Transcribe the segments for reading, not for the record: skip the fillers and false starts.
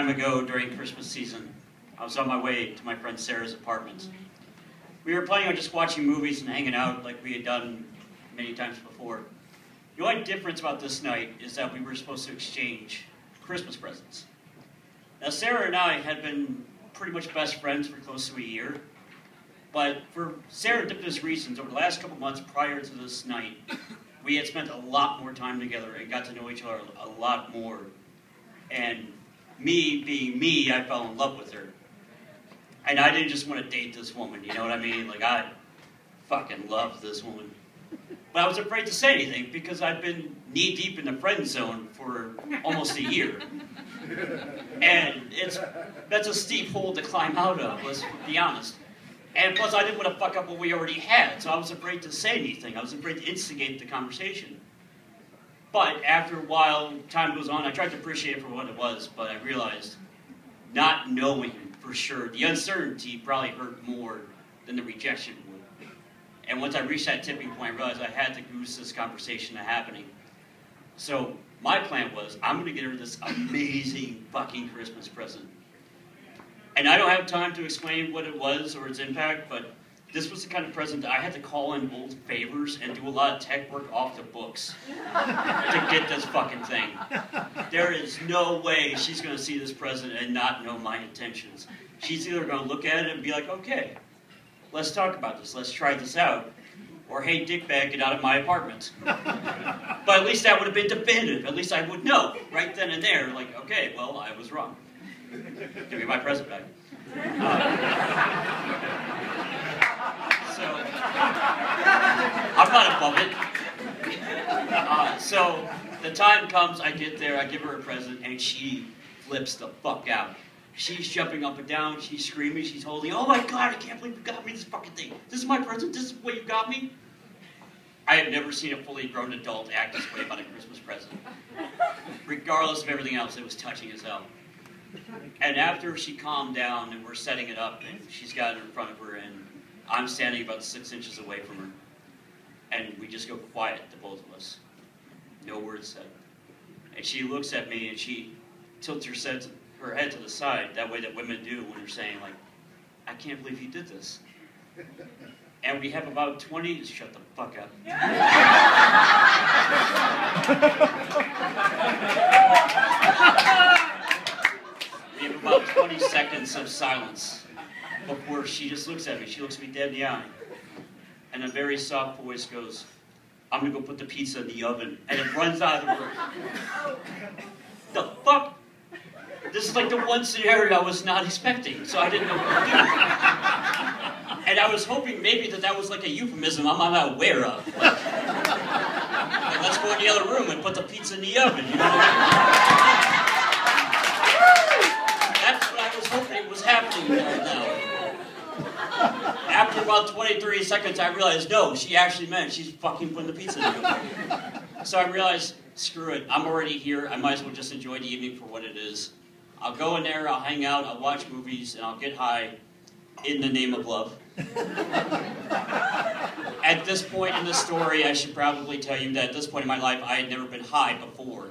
time ago during Christmas season, I was on my way to my friend Sarah's apartment. We were planning on just watching movies and hanging out like we had done many times before. The only difference about this night is that we were supposed to exchange Christmas presents. Now, Sarah and I had been pretty much best friends for close to a year, but for serendipitous reasons, over the last couple months prior to this night, we had spent a lot more time together and got to know each other a lot more. And me being me, I fell in love with her. And I didn't just want to date this woman, you know what I mean? Like, I fucking love this woman. But I was afraid to say anything because I'd been knee-deep in the friend zone for almost a year. And that's a steep hole to climb out of, let's be honest. And plus, I didn't want to fuck up what we already had, so I was afraid to say anything. I was afraid to instigate the conversation. But after a while, time goes on, I tried to appreciate it for what it was, but I realized not knowing for sure, the uncertainty probably hurt more than the rejection would. And once I reached that tipping point, I realized I had to goose this conversation to happening. So my plan was, I'm going to get her this amazing fucking Christmas present. And I don't have time to explain what it was or its impact, but this was the kind of present that I had to call in old favors and do a lot of tech work off the books to get this fucking thing. There is no way she's going to see this present and not know my intentions. She's either going to look at it and be like, okay, let's talk about this, let's try this out. Or, hey, dickbag, get out of my apartment. But at least that would have been definitive. At least I would know right then and there, like, okay, well, I was wrong. Give me my present back. So, I'm not above it. So, the time comes, I get there, I give her a present, and she flips the fuck out. She's jumping up and down, she's screaming, she's holding, oh my god, I can't believe you got me this fucking thing. This is my present, this is what you got me? I have never seen a fully grown adult act this way about a Christmas present. Regardless of everything else, it was touching as hell. And after she calmed down and we're setting it up and she's got it in front of her and I'm standing about 6 inches away from her and we just go quiet, the both of us. No words said. And she looks at me and she tilts her head to the side, that way that women do when they're saying like, I can't believe you did this. And we have about 20, shut the fuck up. We have about 20 seconds of silence before she just looks at me. She looks me dead in the eye. And a very soft voice goes, I'm gonna go put the pizza in the oven. And it runs out of the room. The fuck? This is like the one scenario I was not expecting, so I didn't know what to do. And I was hoping maybe that was like a euphemism I'm not aware of. Like, let's go in the other room and put the pizza in the oven, you know what I mean? That's what I was hoping was happening right now. After about 20, 30 seconds, I realized, no, she actually meant she's fucking putting the pizza in the oven. So I realized, screw it, I'm already here, I might as well just enjoy the evening for what it is. I'll go in there, I'll hang out, I'll watch movies, and I'll get high in the name of love. At this point in the story, I should probably tell you that at this point in my life, I had never been high before.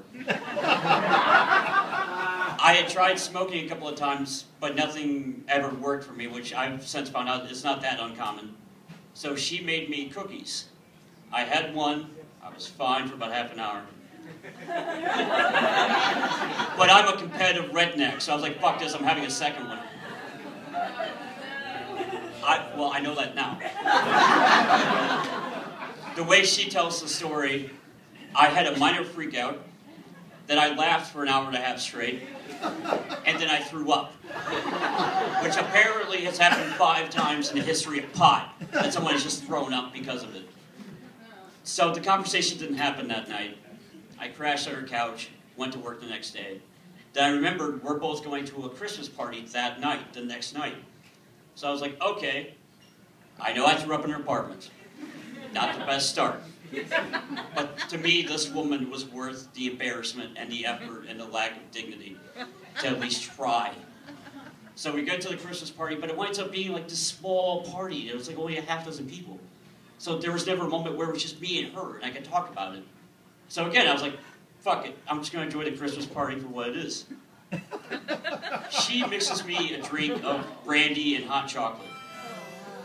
I had tried smoking a couple of times, but nothing ever worked for me, which I've since found out is not that uncommon. So she made me cookies. I had one, I was fine for about half an hour. But I'm a competitive redneck, so I was like, fuck this, I'm having a second one. Well, I know that now. The way she tells the story, I had a minor freak out, then I laughed for an hour and a half straight, and then I threw up. Which apparently has happened 5 times in the history of pot, that someone has just thrown up because of it. So the conversation didn't happen that night. I crashed on her couch, went to work the next day. Then I remembered we're both going to a Christmas party that night, the next night. So I was like, okay, I know I threw up in her apartment. Not the best start. But to me, this woman was worth the embarrassment and the effort and the lack of dignity to at least try. So we go to the Christmas party, but it winds up being like this small party. It was like only a half dozen people. So there was never a moment where it was just me and her, and I could talk about it. So again, I was like, fuck it, I'm just going to enjoy the Christmas party for what it is. she mixes me a drink of brandy and hot chocolate.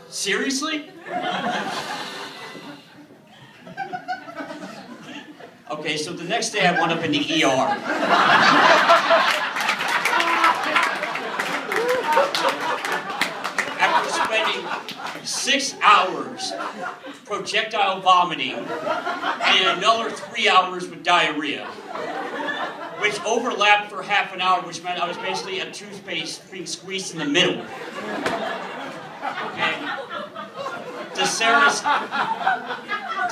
Seriously? Okay, so the next day I wound up in the ER. After spending 6 hours projectile vomiting and another 3 hours with diarrhea, which overlapped for half an hour, which meant I was basically a toothpaste being squeezed in the middle. Okay. To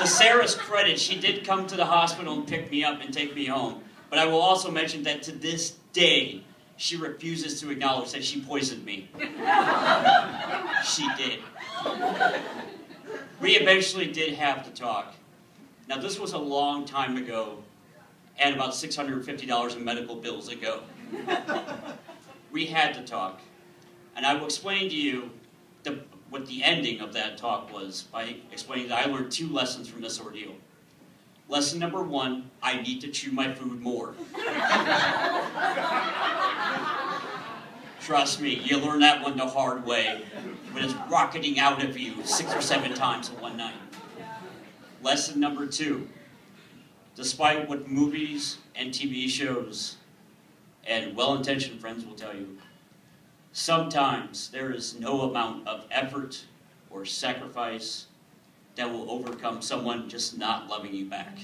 Sarah's credit, she did come to the hospital and pick me up and take me home. But I will also mention that to this day, she refuses to acknowledge that she poisoned me. She did. We eventually did have to talk. Now, this was a long time ago, and about $650 in medical bills ago. We had to talk. And I will explain to you what the ending of that talk was by explaining that I learned 2 lessons from this ordeal. Lesson number 1, I need to chew my food more. Trust me, you learn that one the hard way when it's rocketing out of you 6 or 7 times in one night. Lesson number 2, despite what movies and TV shows and well-intentioned friends will tell you, sometimes there is no amount of effort or sacrifice that will overcome someone just not loving you back.